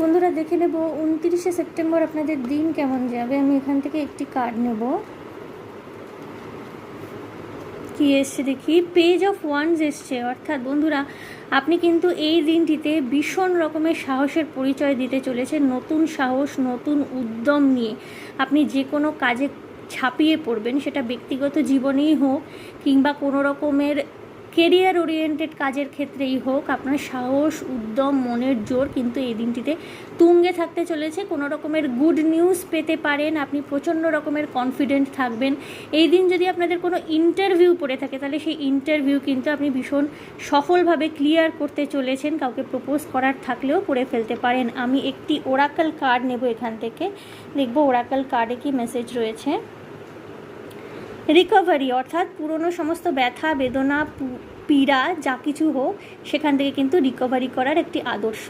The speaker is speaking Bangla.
বন্ধুরা দেখে নেব 29শে সেপ্টেম্বর আপনাদের দিন কেমন যাবে। আমি এখান থেকে একটি কার্ড নেব। কি এসছে দেখি, পেজ অফ ওয়ান্স এসছে। অর্থাৎ বন্ধুরা, আপনি কিন্তু এই দিনটিতে ভীষণ রকমের সাহসের পরিচয় দিতে চলেছেন। নতুন সাহস, নতুন উদ্যম নিয়ে আপনি যে কোনো কাজে ঝাঁপিয়ে পড়বেন, সেটা ব্যক্তিগত জীবনেই হোক কিংবা কোনো রকমের কেরিয়ার ওরিয়েন্টেড কাজের ক্ষেত্রেই হোক। আপনার সাহস, উদ্যম, মনের জোর কিন্তু এই দিনটিতে তুঙ্গে থাকতে চলেছে। কোনো রকমের গুড নিউজ পেতে পারেন, আপনি প্রচণ্ড রকমের কনফিডেন্ট থাকবেন। এই দিন যদি আপনাদের কোনো ইন্টারভিউ পড়ে থাকে, তাহলে সেই ইন্টারভিউ কিন্তু আপনি ভীষণ সফলভাবে ক্লিয়ার করতে চলেছেন। কাউকে প্রপোজ করার থাকলেও করে ফেলতে পারেন। আমি একটি ওরাকল কার্ড নেব এখান থেকে, দেখব ওরাকল কার্ডে কি মেসেজ রয়েছে। রিকভারি, অর্থাৎ পুরনো সমস্ত ব্যথা, বেদনা, পীড়া যা কিছু হোক, সেখান থেকে কিন্তু রিকভারি করার একটি আদর্শ